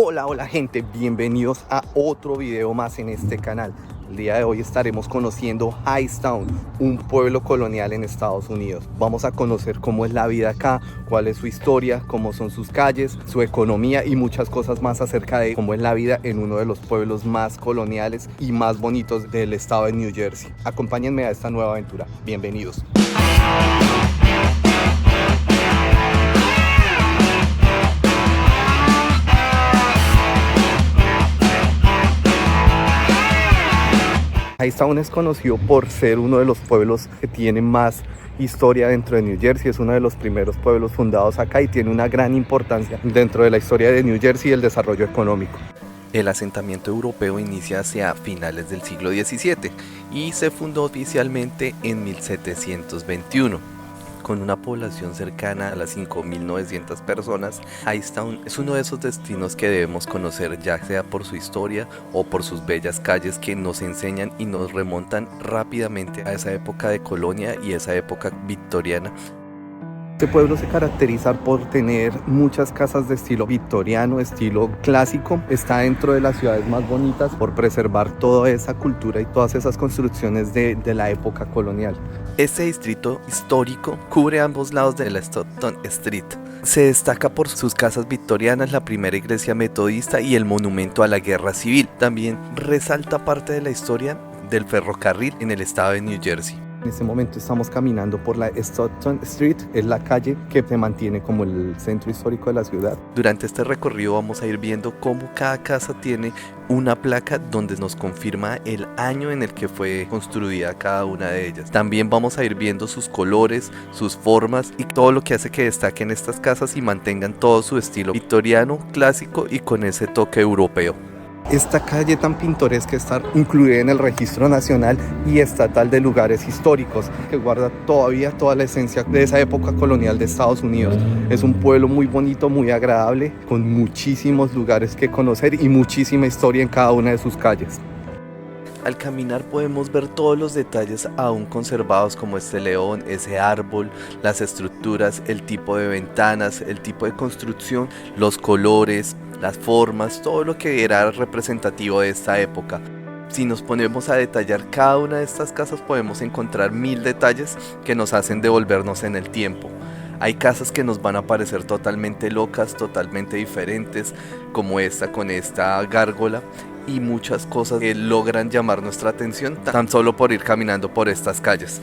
Hola gente, bienvenidos a otro video más en este canal. El día de hoy estaremos conociendo Hightstown, un pueblo colonial en Estados Unidos. Vamos a conocer cómo es la vida acá, cuál es su historia, cómo son sus calles, su economía y muchas cosas más acerca de cómo es la vida en uno de los pueblos más coloniales y más bonitos del estado de New Jersey. Acompáñenme a esta nueva aventura. Bienvenidos. Hightstown es conocido por ser uno de los pueblos que tiene más historia dentro de New Jersey. Es uno de los primeros pueblos fundados acá y tiene una gran importancia dentro de la historia de New Jersey y el desarrollo económico. El asentamiento europeo inicia hacia finales del siglo XVII y se fundó oficialmente en 1721. Con una población cercana a las 5.900 personas, Hightstown es uno de esos destinos que debemos conocer, ya sea por su historia o por sus bellas calles que nos enseñan y nos remontan rápidamente a esa época de colonia y esa época victoriana. Este pueblo se caracteriza por tener muchas casas de estilo victoriano, estilo clásico. Está dentro de las ciudades más bonitas por preservar toda esa cultura y todas esas construcciones de la época colonial. Este distrito histórico cubre ambos lados de la Stockton Street. Se destaca por sus casas victorianas, la primera iglesia metodista y el monumento a la guerra civil. También resalta parte de la historia del ferrocarril en el estado de New Jersey. En este momento estamos caminando por la Stockton Street, es la calle que se mantiene como el centro histórico de la ciudad. Durante este recorrido vamos a ir viendo cómo cada casa tiene una placa donde nos confirma el año en el que fue construida cada una de ellas. También vamos a ir viendo sus colores, sus formas y todo lo que hace que destaquen estas casas y mantengan todo su estilo victoriano, clásico y con ese toque europeo. Esta calle tan pintoresca está incluida en el Registro Nacional y Estatal de Lugares Históricos, que guarda todavía toda la esencia de esa época colonial de Estados Unidos. Es un pueblo muy bonito, muy agradable, con muchísimos lugares que conocer y muchísima historia en cada una de sus calles. Al caminar podemos ver todos los detalles aún conservados, como este león, ese árbol, las estructuras, el tipo de ventanas, el tipo de construcción, los colores, las formas, todo lo que era representativo de esta época. Si nos ponemos a detallar cada una de estas casas podemos encontrar 1000 detalles que nos hacen devolvernos en el tiempo. Hay casas que nos van a parecer totalmente locas, totalmente diferentes, como esta con esta gárgola, y muchas cosas que logran llamar nuestra atención tan solo por ir caminando por estas calles.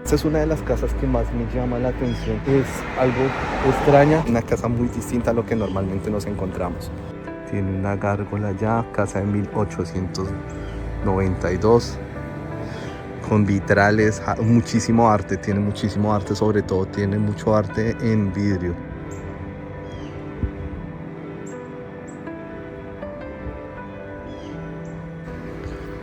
Esta es una de las casas que más me llama la atención. Es algo extraña, una casa muy distinta a lo que normalmente nos encontramos. Tiene una gárgola ya, casa de 1892, con vitrales, muchísimo arte, tiene muchísimo arte, sobre todo tiene mucho arte en vidrio.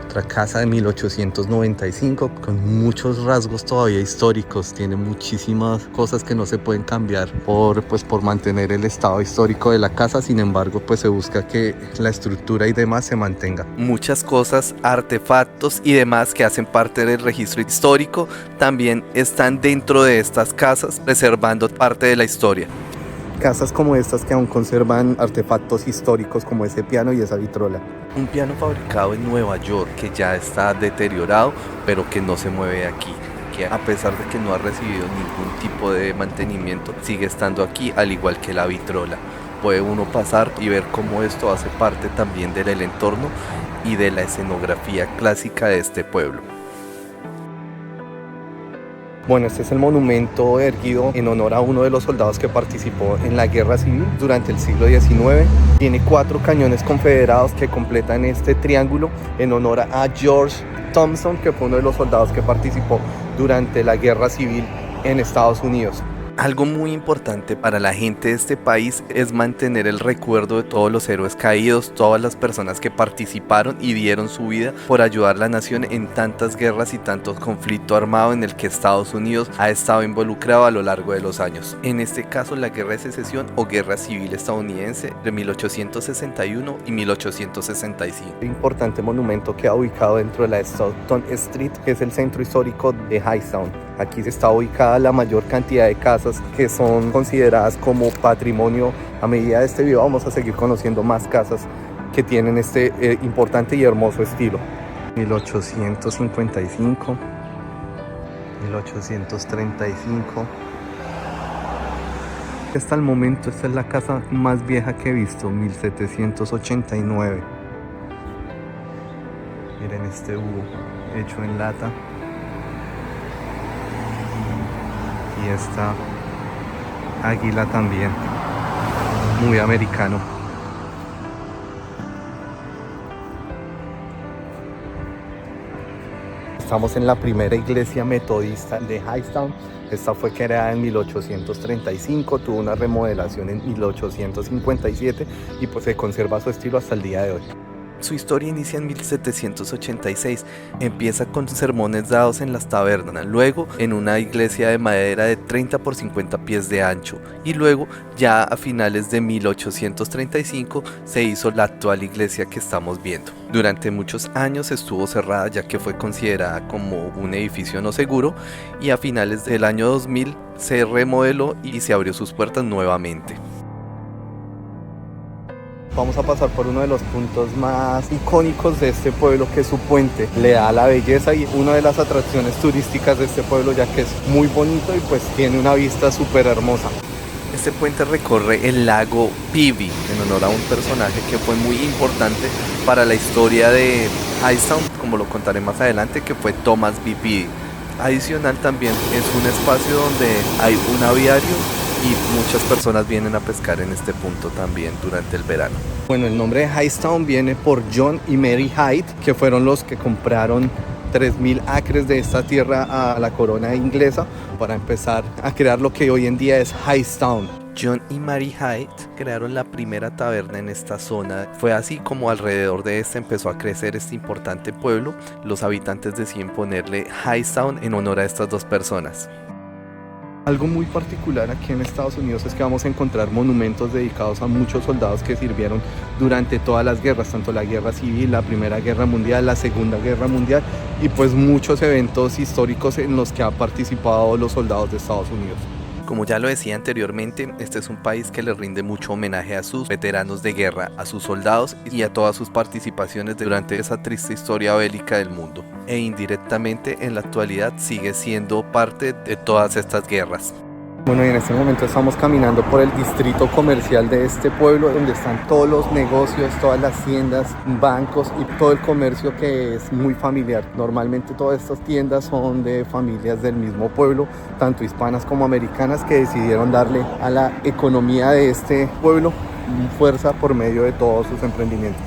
Otra casa de 1895 con muchos rasgos todavía históricos, tiene muchísimas cosas que no se pueden cambiar por mantener el estado histórico de la casa. Sin embargo, pues se busca que la estructura y demás se mantenga. Muchas cosas, artefactos y demás que hacen parte del registro histórico también están dentro de estas casas, preservando parte de la historia. Casas como estas que aún conservan artefactos históricos como ese piano y esa vitrola. Un piano fabricado en Nueva York que ya está deteriorado, pero que no se mueve aquí, que a pesar de que no ha recibido ningún tipo de mantenimiento, sigue estando aquí, al igual que la vitrola. Puede uno pasar y ver cómo esto hace parte también del entorno y de la escenografía clásica de este pueblo. Bueno, este es el monumento erguido en honor a uno de los soldados que participó en la guerra civil durante el siglo XIX. Tiene 4 cañones confederados que completan este triángulo en honor a George Thompson, que fue uno de los soldados que participó durante la guerra civil en Estados Unidos. Algo muy importante para la gente de este país es mantener el recuerdo de todos los héroes caídos, todas las personas que participaron y dieron su vida por ayudar a la nación en tantas guerras y tanto conflicto armado en el que Estados Unidos ha estado involucrado a lo largo de los años. En este caso, la Guerra de Secesión o Guerra Civil Estadounidense de 1861 y 1865. Un importante monumento que ha ubicado dentro de la Stockton Street, que es el centro histórico de Hightstown. Aquí está ubicada la mayor cantidad de casas que son consideradas como patrimonio. A medida de este video vamos a seguir conociendo más casas que tienen este importante y hermoso estilo. 1855, 1835. Hasta el momento esta es la casa más vieja que he visto, 1789. Miren este búho hecho en lata. Y esta águila también, muy americano. Estamos en la primera iglesia metodista de Hightstown. Esta fue creada en 1835, tuvo una remodelación en 1857 y pues se conserva su estilo hasta el día de hoy. Su historia inicia en 1786, empieza con sermones dados en las tabernas, luego en una iglesia de madera de 30 por 50 pies de ancho y luego ya a finales de 1835 se hizo la actual iglesia que estamos viendo. Durante muchos años estuvo cerrada ya que fue considerada como un edificio no seguro y a finales del año 2000 se remodeló y se abrió sus puertas nuevamente. Vamos a pasar por uno de los puntos más icónicos de este pueblo, que es su puente. Le da la belleza y una de las atracciones turísticas de este pueblo, ya que es muy bonito y pues tiene una vista súper hermosa. Este puente recorre el lago Peavy en honor a un personaje que fue muy importante para la historia de Hightstown, como lo contaré más adelante, que fue Thomas B. Peavy. Adicional también es un espacio donde hay un aviario y muchas personas vienen a pescar en este punto también durante el verano. Bueno, el nombre de Hightstown viene por John y Mary Hyde, que fueron los que compraron 3.000 acres de esta tierra a la corona inglesa para empezar a crear lo que hoy en día es Hightstown. John y Mary Hyde crearon la primera taberna en esta zona. Fue así como alrededor de esta empezó a crecer este importante pueblo. Los habitantes deciden ponerle Hightstown en honor a estas dos personas. Algo muy particular aquí en Estados Unidos es que vamos a encontrar monumentos dedicados a muchos soldados que sirvieron durante todas las guerras, tanto la guerra civil, la primera guerra mundial, la segunda guerra mundial y pues muchos eventos históricos en los que han participado los soldados de Estados Unidos. Como ya lo decía anteriormente, este es un país que le rinde mucho homenaje a sus veteranos de guerra, a sus soldados y a todas sus participaciones durante esa triste historia bélica del mundo. E indirectamente en la actualidad sigue siendo parte de todas estas guerras. Bueno, y en este momento estamos caminando por el distrito comercial de este pueblo, donde están todos los negocios, todas las tiendas, bancos y todo el comercio que es muy familiar. Normalmente todas estas tiendas son de familias del mismo pueblo, tanto hispanas como americanas, que decidieron darle a la economía de este pueblo fuerza por medio de todos sus emprendimientos.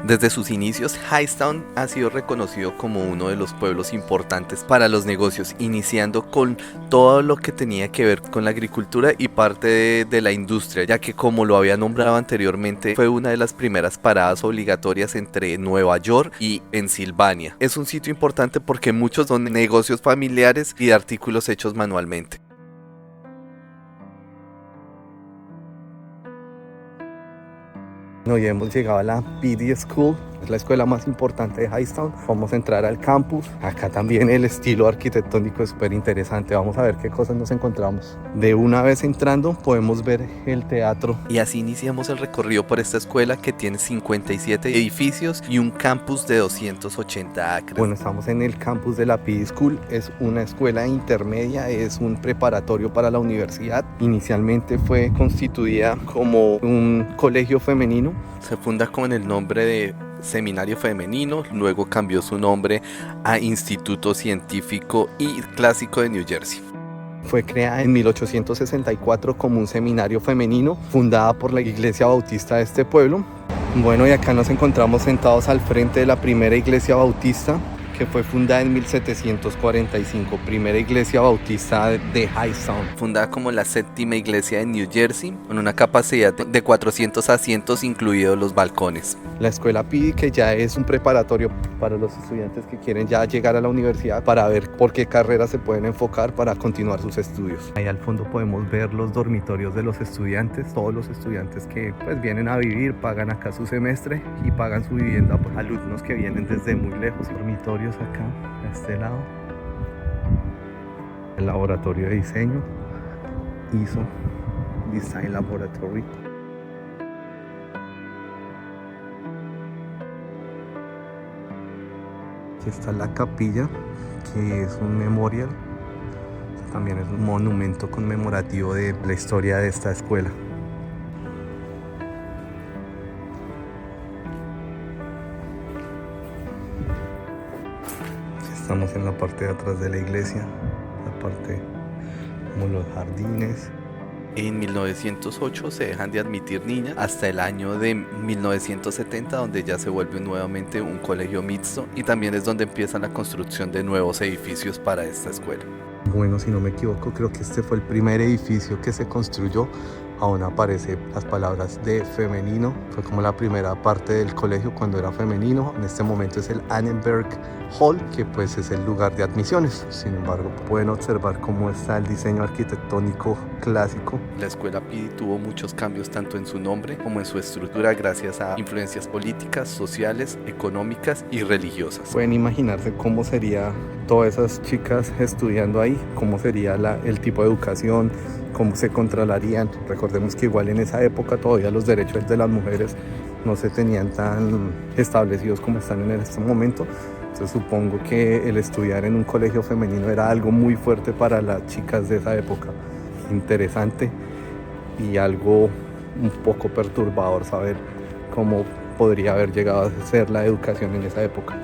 Desde sus inicios, Hightstown ha sido reconocido como uno de los pueblos importantes para los negocios, iniciando con todo lo que tenía que ver con la agricultura y parte de la industria, ya que como lo había nombrado anteriormente, fue una de las primeras paradas obligatorias entre Nueva York y Pensilvania. Es un sitio importante porque muchos son negocios familiares y de artículos hechos manualmente. Hoy hemos llegado a la Peavy School, es la escuela más importante de Hightstown. Vamos a entrar al campus. Acá también el estilo arquitectónico es súper interesante. Vamos a ver qué cosas nos encontramos. De una vez entrando podemos ver el teatro. Y así iniciamos el recorrido por esta escuela que tiene 57 edificios y un campus de 280 acres. Bueno, estamos en el campus de la Peavy School. Es una escuela intermedia, es un preparatorio para la universidad. Inicialmente fue constituida como un colegio femenino. Se funda con el nombre de Seminario Femenino, luego cambió su nombre a Instituto Científico y Clásico de New Jersey. Fue creada en 1864 como un seminario femenino, fundada por la Iglesia Bautista de este pueblo. Bueno, y acá nos encontramos sentados al frente de la primera iglesia bautista, que fue fundada en 1745, primera iglesia bautista de Hightstown. Fundada como la séptima iglesia de New Jersey, con una capacidad de 400 asientos, incluidos los balcones. La escuela Peavy, que ya es un preparatorio para los estudiantes que quieren ya llegar a la universidad para ver por qué carreras se pueden enfocar para continuar sus estudios. Ahí al fondo podemos ver los dormitorios de los estudiantes, todos los estudiantes que pues vienen a vivir, pagan acá su semestre y pagan su vivienda por alumnos que vienen desde muy lejos. Dormitorios acá, a este lado. El laboratorio de diseño, ISO Design Laboratory. Aquí está la capilla, que es un memorial. También es un monumento conmemorativo de la historia de esta escuela. Estamos en la parte de atrás de la iglesia, la parte como los jardines. En 1908 se dejan de admitir niñas hasta el año de 1970, donde ya se vuelve nuevamente un colegio mixto, y también es donde empieza la construcción de nuevos edificios para esta escuela. Bueno, si no me equivoco, creo que este fue el primer edificio que se construyó. Aún aparecen las palabras de femenino. Fue como la primera parte del colegio cuando era femenino. En este momento es el Annenberg Hall, que pues es el lugar de admisiones. Sin embargo, pueden observar cómo está el diseño arquitectónico clásico. La escuela Pidi tuvo muchos cambios tanto en su nombre como en su estructura gracias a influencias políticas, sociales, económicas y religiosas. Pueden imaginarse cómo sería todas esas chicas estudiando ahí, cómo sería el tipo de educación, cómo se controlarían. Recordemos que igual en esa época todavía los derechos de las mujeres no se tenían tan establecidos como están en este momento. Entonces supongo que el estudiar en un colegio femenino era algo muy fuerte para las chicas de esa época. Interesante y algo un poco perturbador saber cómo podría haber llegado a ser la educación en esa época.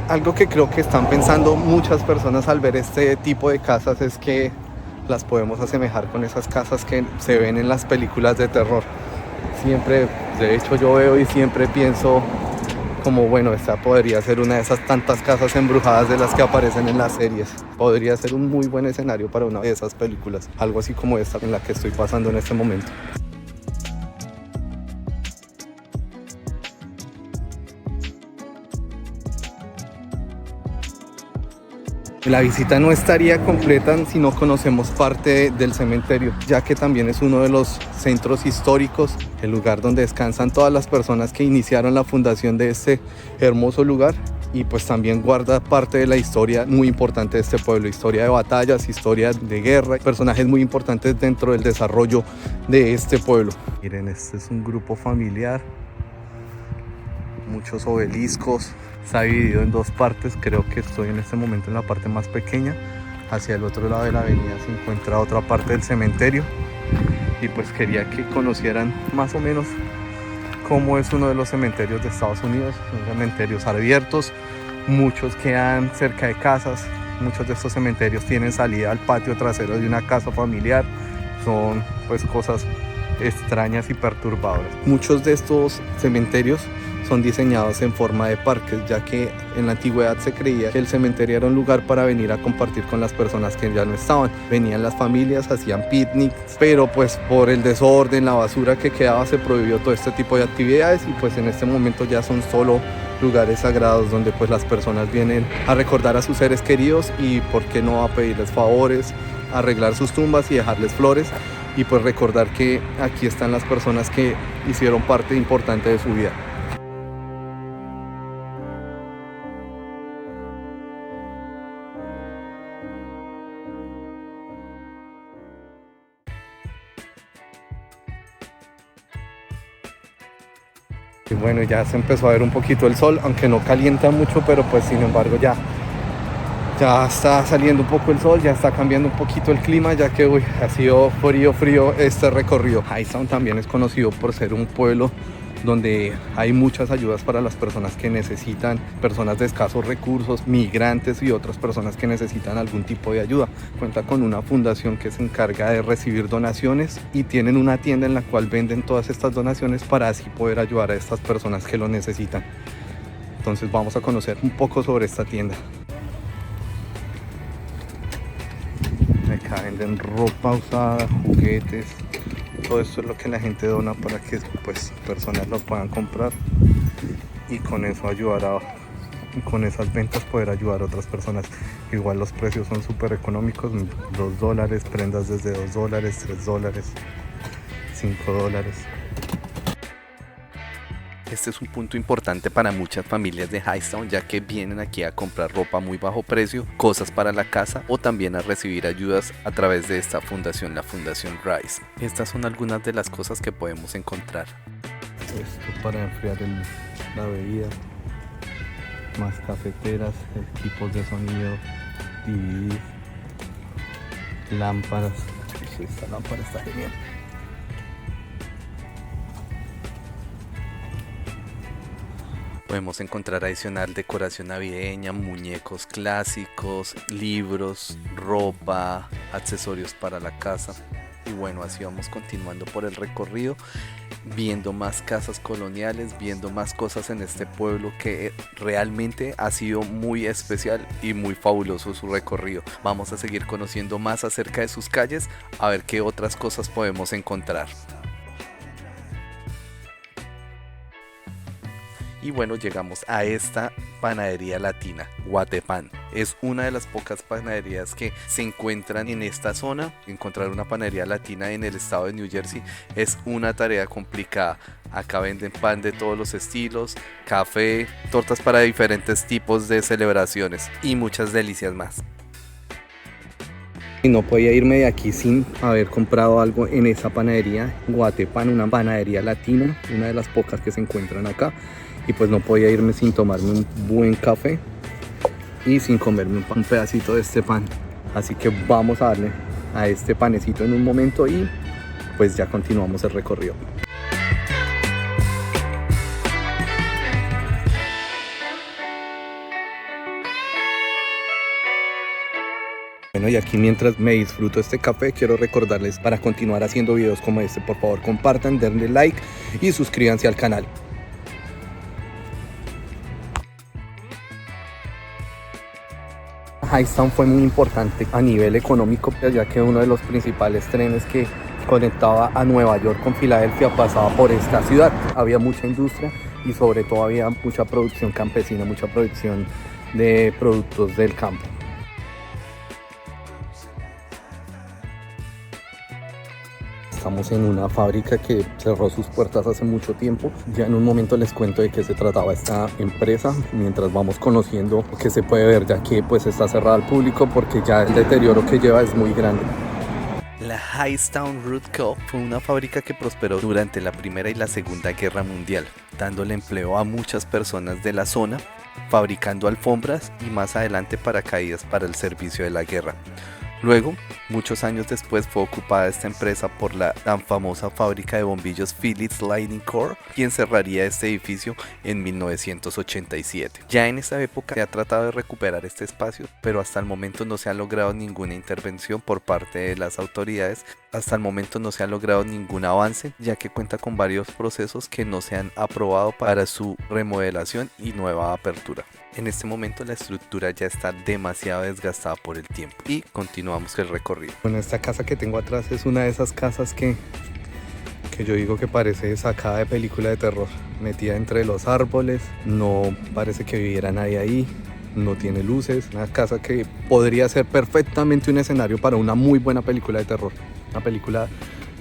Algo que creo que están pensando muchas personas al ver este tipo de casas es que las podemos asemejar con esas casas que se ven en las películas de terror. Siempre, de hecho yo veo y siempre pienso como bueno, esta podría ser una de esas tantas casas embrujadas de las que aparecen en las series. Podría ser un muy buen escenario para una de esas películas, algo así como esta en la que estoy pasando en este momento. La visita no estaría completa si no conocemos parte del cementerio, ya que también es uno de los centros históricos, el lugar donde descansan todas las personas que iniciaron la fundación de este hermoso lugar, y pues también guarda parte de la historia muy importante de este pueblo, historia de batallas, historia de guerra, personajes muy importantes dentro del desarrollo de este pueblo. Miren, este es un grupo familiar, muchos obeliscos. Está dividido en dos partes, creo que estoy en este momento en la parte más pequeña. Hacia el otro lado de la avenida se encuentra otra parte del cementerio, y pues quería que conocieran más o menos cómo es uno de los cementerios de Estados Unidos. Son cementerios abiertos, muchos quedan cerca de casas, muchos de estos cementerios tienen salida al patio trasero de una casa familiar. Son pues cosas extrañas y perturbadoras. Muchos de estos cementerios son diseñados en forma de parques, ya que en la antigüedad se creía que el cementerio era un lugar para venir a compartir con las personas que ya no estaban. Venían las familias, hacían picnics, pero pues por el desorden, la basura que quedaba, se prohibió todo este tipo de actividades, y pues en este momento ya son solo lugares sagrados donde pues las personas vienen a recordar a sus seres queridos y por qué no a pedirles favores, a arreglar sus tumbas y dejarles flores, y pues recordar que aquí están las personas que hicieron parte importante de su vida. Y bueno, ya se empezó a ver un poquito el sol, aunque no calienta mucho, pero pues sin embargo ya está saliendo un poco el sol, ya está cambiando un poquito el clima, ya que ha sido frío este recorrido. Hightstown también es conocido por ser un pueblo donde hay muchas ayudas para las personas que necesitan, personas de escasos recursos, migrantes y otras personas que necesitan algún tipo de ayuda. Cuenta con una fundación que se encarga de recibir donaciones, y tienen una tienda en la cual venden todas estas donaciones para así poder ayudar a estas personas que lo necesitan. Entonces vamos a conocer un poco sobre esta tienda. Acá venden ropa usada, juguetes. Todo esto es lo que la gente dona para que pues personas lo puedan comprar y con eso ayudar y con esas ventas poder ayudar a otras personas. Igual los precios son súper económicos, $2, prendas desde $2, $3, $5. Este es un punto importante para muchas familias de Hightstown, ya que vienen aquí a comprar ropa a muy bajo precio, cosas para la casa o también a recibir ayudas a través de esta fundación, la Fundación Rise. Estas son algunas de las cosas que podemos encontrar. Esto para enfriar la bebida, más cafeteras, equipos de sonido, DVDs, lámparas. Esta lámpara está genial. Podemos encontrar adicional decoración navideña, muñecos clásicos, libros, ropa, accesorios para la casa. Y bueno, así vamos continuando por el recorrido, viendo más casas coloniales, viendo más cosas en este pueblo que realmente ha sido muy especial y muy fabuloso su recorrido. Vamos a seguir conociendo más acerca de sus calles, a ver qué otras cosas podemos encontrar. Y bueno, llegamos a esta panadería latina, Guatepan. Es una de las pocas panaderías que se encuentran en esta zona. Encontrar una panadería latina en el estado de New Jersey es una tarea complicada. Acá venden pan de todos los estilos, café, tortas para diferentes tipos de celebraciones y muchas delicias más. Y no podía irme de aquí sin haber comprado algo en esa panadería, Guatepan, una panadería latina, una de las pocas que se encuentran acá. Y pues no podía irme sin tomarme un buen café y sin comerme un pedacito de este pan. Así que vamos a darle a este panecito en un momento y pues ya continuamos el recorrido. Bueno, y aquí mientras me disfruto este café, quiero recordarles para continuar haciendo videos como este, por favor compartan, denle like y suscríbanse al canal. Hightstown fue muy importante a nivel económico, ya que uno de los principales trenes que conectaba a Nueva York con Filadelfia pasaba por esta ciudad. Había mucha industria y sobre todo había mucha producción campesina, mucha producción de productos del campo. Estamos en una fábrica que cerró sus puertas hace mucho tiempo. Ya en un momento les cuento de qué se trataba esta empresa mientras vamos conociendo lo que se puede ver, ya que pues está cerrada al público porque ya el deterioro que lleva es muy grande. La Hightstown Root Co. fue una fábrica que prosperó durante la Primera y la Segunda Guerra Mundial, dándole empleo a muchas personas de la zona, fabricando alfombras y más adelante paracaídas para el servicio de la guerra. Luego, muchos años después, fue ocupada esta empresa por la tan famosa fábrica de bombillos Philips Lighting Corp, quien cerraría este edificio en 1987. Ya en esta época se ha tratado de recuperar este espacio, pero hasta el momento no se ha logrado ninguna intervención por parte de las autoridades. Hasta el momento no se ha logrado ningún avance, ya que cuenta con varios procesos que no se han aprobado para su remodelación y nueva apertura. En este momento la estructura ya está demasiado desgastada por el tiempo y continuamos el recorrido. Bueno, esta casa que tengo atrás es una de esas casas que yo digo que parece sacada de película de terror, metida entre los árboles, no parece que viviera nadie ahí, no tiene luces, una casa que podría ser perfectamente un escenario para una muy buena película de terror, una película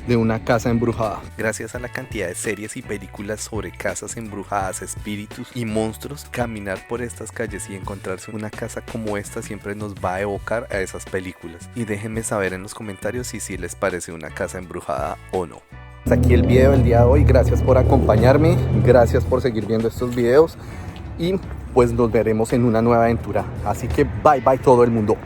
de una casa embrujada. Gracias a la cantidad de series y películas sobre casas embrujadas, espíritus y monstruos, caminar por estas calles y encontrarse una casa como esta siempre nos va a evocar a esas películas. Y déjenme saber en los comentarios si les parece una casa embrujada o no. Hasta aquí el video del día de hoy, gracias por acompañarme, gracias por seguir viendo estos videos y pues nos veremos en una nueva aventura. Así que bye bye todo el mundo.